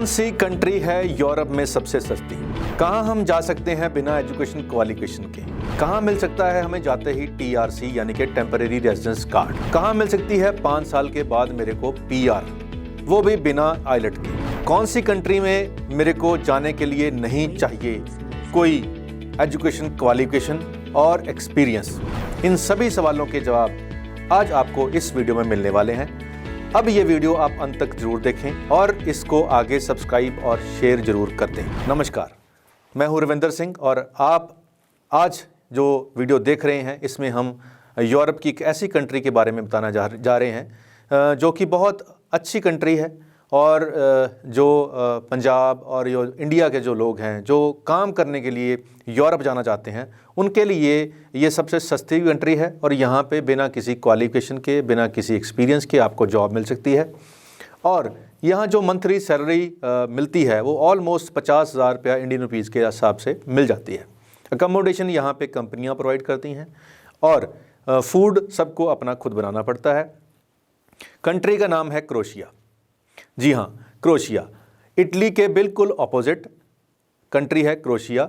सी country है Europe में सबसे सस्ती? कहां हम जा सकते हैं बिना एजुकेशन क्वालिफिकेशन के? कहां मिल सकता है हमें जाते ही TRC यानी कि टेम्परेरी रेजिडेंस कार्ड? कहां मिल सकती है 5 साल के बाद मेरे को PR, वो भी बिना आइलेट के? कौन सी कंट्री में मेरे को जाने के लिए नहीं चाहिए कोई एजुकेशन क्वालिफिकेशन और एक्सपीरियंस? इन सभी सवालों के जवाब आज आपको इस वीडियो में मिलने वाले हैं। अब ये वीडियो आप अंत तक जरूर देखें और इसको आगे सब्सक्राइब और शेयर जरूर कर दें। नमस्कार, मैं हूं रविंदर सिंह और आप आज जो वीडियो देख रहे हैं इसमें हम यूरोप की एक ऐसी कंट्री के बारे में बताना जा रहे हैं जो कि बहुत अच्छी कंट्री है और जो पंजाब और इंडिया के जो लोग हैं जो काम करने के लिए यूरोप जाना चाहते हैं उनके लिए ये सबसे सस्ती कंट्री है और यहाँ पे बिना किसी क्वालिफिकेशन के, बिना किसी एक्सपीरियंस के आपको जॉब मिल सकती है। और यहाँ जो मंथली सैलरी मिलती है वो ऑलमोस्ट 50,000 रुपया इंडियन रुपीज़ के हिसाब से मिल जाती है। अकोमोडेशन यहाँ पे कंपनियाँ प्रोवाइड करती हैं और फूड सबको अपना खुद बनाना पड़ता है। कंट्री का नाम है क्रोएशिया। जी हाँ, क्रोएशिया। इटली के बिल्कुल ऑपोजिट कंट्री है क्रोएशिया,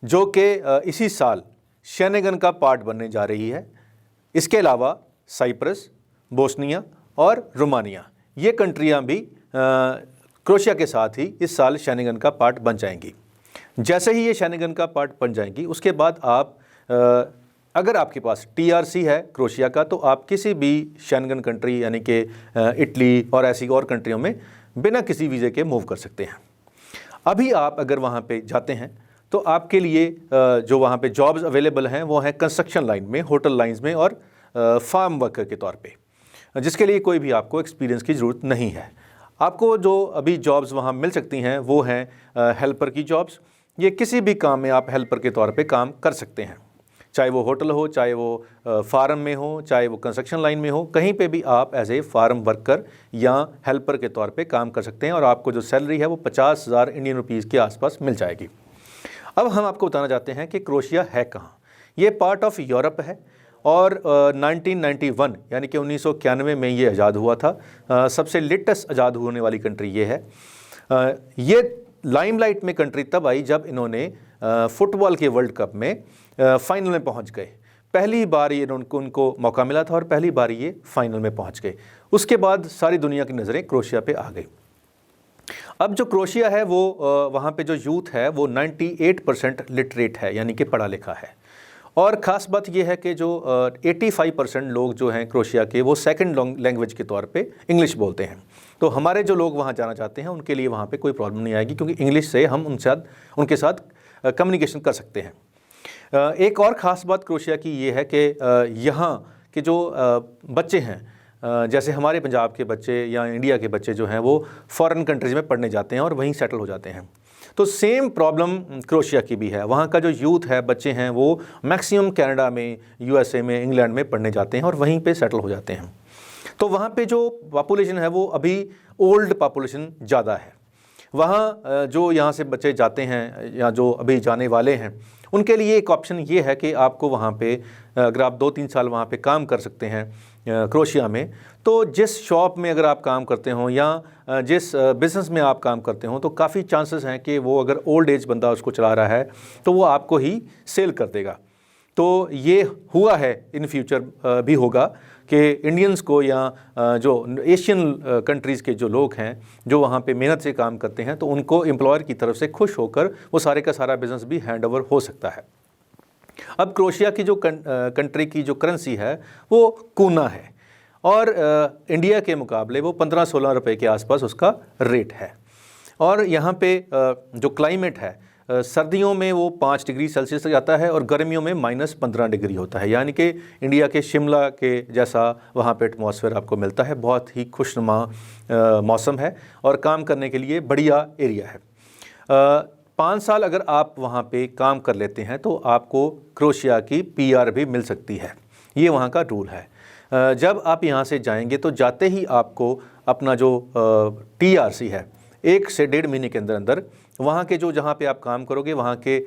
जो कि इसी साल शेंगेन का पार्ट बनने जा रही है। इसके अलावा साइप्रस, बोस्निया और रोमानिया, ये कंट्रियां भी क्रोएशिया के साथ ही इस साल शेंगेन का पार्ट बन जाएंगी। जैसे ही ये शेंगेन का पार्ट बन जाएंगी उसके बाद आप अगर आपके पास TRC है क्रोएशिया का तो आप किसी भी शेंगेन कंट्री यानी कि इटली और ऐसी और कंट्रियों में बिना किसी वीज़े के मूव कर सकते हैं। अभी आप अगर वहाँ पे जाते हैं तो आपके लिए जो वहाँ पे जॉब्स अवेलेबल हैं वो हैं कंस्ट्रक्शन लाइन में, होटल लाइंस में और फार्म वर्कर के तौर पे, जिसके लिए कोई भी आपको एक्सपीरियंस की ज़रूरत नहीं है। आपको जो अभी जॉब्स वहाँ मिल सकती हैं वो हैं हेल्पर की जॉब्स। ये किसी भी काम में आप हेल्पर के तौर पे काम कर सकते हैं, चाहे वो होटल हो, चाहे वो फार्म में हो, चाहे वो कंस्ट्रक्शन लाइन में हो, कहीं पे भी आप एज ए फार्म वर्कर या हेल्पर के तौर पे काम कर सकते हैं और आपको जो सैलरी है वो 50,000 इंडियन रुपीज़ के आसपास मिल जाएगी। अब हम आपको बताना चाहते हैं कि क्रोएशिया है कहाँ। ये पार्ट ऑफ यूरोप है और 1991 यानी कि 1991 में ये आज़ाद हुआ था। सबसे लेटेस्ट आज़ाद होने वाली कंट्री ये है। ये लाइमलाइट में कंट्री तब आई जब इन्होंने फुटबॉल के वर्ल्ड कप में फाइनल में पहुंच गए। पहली बार ये उनको मौका मिला था और पहली बार ये फाइनल में पहुंच गए। उसके बाद सारी दुनिया की नज़रें क्रोएशिया पे आ गई। अब जो क्रोएशिया है वो वहाँ पे जो यूथ है वो 98% लिटरेट है, यानी कि पढ़ा लिखा है। और ख़ास बात ये है कि जो 85% लोग जो हैं क्रोएशिया के वो सेकंड लैंग्वेज के तौर पे इंग्लिश बोलते हैं। तो हमारे जो लोग वहाँ जाना चाहते हैं उनके लिए वहाँ पे कोई प्रॉब्लम नहीं आएगी, क्योंकि इंग्लिश से हम उनके साथ कम्युनिकेशन कर सकते हैं। एक और ख़ास बात क्रोएशिया की ये है कि यहाँ के जो बच्चे हैं, जैसे हमारे पंजाब के बच्चे या इंडिया के बच्चे जो हैं वो फॉरेन कंट्रीज़ में पढ़ने जाते हैं और वहीं सेटल हो जाते हैं। तो सेम प्रॉब्लम क्रोएशिया की भी है। वहाँ का जो यूथ है, बच्चे हैं, वो मैक्सिमम कनाडा में, USA में, इंग्लैंड में पढ़ने जाते हैं और वहीं पे सेटल हो जाते हैं। तो वहाँ पे जो पॉपुलेशन है वो अभी ओल्ड पॉपुलेशन ज़्यादा है। वहाँ जो यहाँ से बच्चे जाते हैं या जो अभी जाने वाले हैं उनके लिए एक ऑप्शन ये है कि आपको वहाँ पे अगर आप 2-3 साल वहाँ पे काम कर सकते हैं क्रोएशिया में, तो जिस शॉप में अगर आप काम करते हो या जिस बिज़नेस में आप काम करते हो तो काफ़ी चांसेस हैं कि वो अगर ओल्ड एज बंदा उसको चला रहा है तो वो आपको ही सेल कर देगा। तो ये हुआ है, इन फ्यूचर भी होगा कि इंडियंस को या जो एशियन कंट्रीज़ के जो लोग हैं जो वहाँ पे मेहनत से काम करते हैं तो उनको एम्प्लॉयर की तरफ से खुश होकर वो सारे का सारा बिज़नेस भी हैंड ओवर हो सकता है। अब क्रोएशिया की जो कंट्री की जो करेंसी है वो कूना है और इंडिया के मुकाबले वो 15-16 रुपए के आसपास उसका रेट है। और यहाँ पे जो क्लाइमेट है सर्दियों में वो 5 डिग्री सेल्सियस तक जाता है और गर्मियों में -15 डिग्री होता है, यानी कि इंडिया के शिमला के जैसा वहाँ पे एटमॉस्फेयर आपको मिलता है। बहुत ही खुशनुमा मौसम है और काम करने के लिए बढ़िया एरिया है। 5 साल अगर आप वहाँ पे काम कर लेते हैं तो आपको क्रोएशिया की PR भी मिल सकती है। ये वहाँ का रूल है। जब आप यहाँ से जाएंगे तो जाते ही आपको अपना जो TRC है 1 से 1.5 महीने के अंदर अंदर वहाँ के जो जहाँ पे आप काम करोगे वहाँ के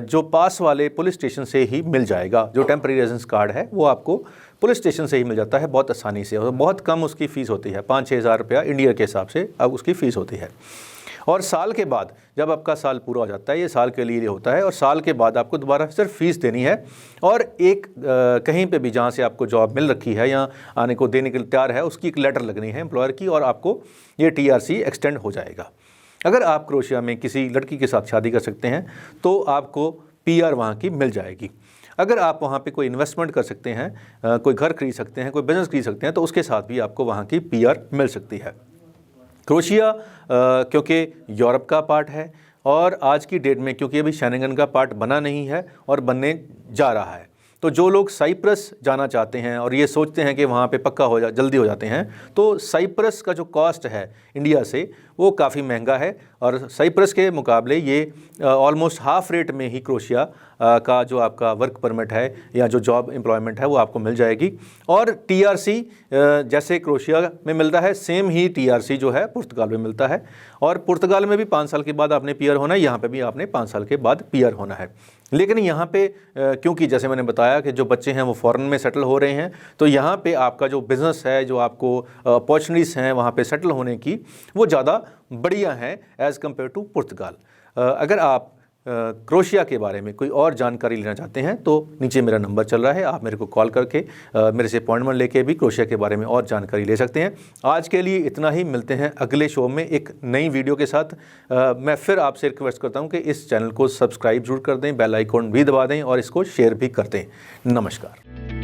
जो पास वाले पुलिस स्टेशन से ही मिल जाएगा। जो टेम्परेरी रेजिडेंस कार्ड है वो आपको पुलिस स्टेशन से ही मिल जाता है बहुत आसानी से और बहुत कम उसकी फ़ीस होती है। 5-6 हज़ार रुपया इंडिया के हिसाब से अब उसकी फ़ीस होती है। और साल के बाद जब आपका साल पूरा हो जाता है, ये साल के लिए होता है, और साल के बाद आपको दोबारा सिर्फ फीस देनी है और एक कहीं पे भी जहाँ से आपको जॉब मिल रखी है या आने को देने के लिए तैयार है उसकी एक लेटर लगनी है एम्प्लॉयर की, और आपको ये TRC एक्सटेंड हो जाएगा। अगर आप क्रोएशिया में किसी लड़की के साथ शादी कर सकते हैं तो आपको PR वहाँ की मिल जाएगी। अगर आप वहाँ पे कोई इन्वेस्टमेंट कर सकते हैं, कोई घर खरीद सकते हैं, कोई बिज़नेस खरीद सकते हैं, तो उसके साथ भी आपको वहाँ की PR मिल सकती है। क्रोएशिया क्योंकि यूरोप का पार्ट है और आज की डेट में क्योंकि अभी शेंगन का पार्ट बना नहीं है और बनने जा रहा है, तो जो लोग साइप्रस जाना चाहते हैं और ये सोचते हैं कि वहाँ पे पक्का जल्दी हो जाते हैं, तो साइप्रस का जो कॉस्ट है इंडिया से वो काफ़ी महंगा है और साइप्रस के मुकाबले ये ऑलमोस्ट हाफ रेट में ही क्रोएशिया का जो आपका वर्क परमिट है या जो जॉब एम्प्लॉयमेंट है वो आपको मिल जाएगी। और TRC जैसे क्रोएशिया में मिलता है सेम ही TRC जो है पुर्तगाल में मिलता है, और पुर्तगाल में भी 5 साल के बाद आपने PR होना है, यहाँ पे भी आपने 5 साल के बाद PR होना है। लेकिन यहाँ पे क्योंकि जैसे मैंने बताया कि जो बच्चे हैं वो फॉरेन में सेटल हो रहे हैं, तो यहाँ पे आपका जो बिज़नेस है, जो आपको अपॉर्चुनिटीज़ हैं वहाँ पे सेटल होने की, वो ज़्यादा बढ़िया हैं एज़ कम्पेयर टू पुर्तगाल। अगर आप क्रोएशिया के बारे में कोई और जानकारी लेना चाहते हैं तो नीचे मेरा नंबर चल रहा है, आप मेरे को कॉल करके मेरे से अपॉइंटमेंट लेके भी क्रोएशिया के बारे में और जानकारी ले सकते हैं। आज के लिए इतना ही, मिलते हैं अगले शो में एक नई वीडियो के साथ। मैं फिर आपसे रिक्वेस्ट करता हूं कि इस चैनल को सब्सक्राइब जरूर कर दें, बेल आइकॉन भी दबा दें और इसको शेयर भी कर दें। नमस्कार।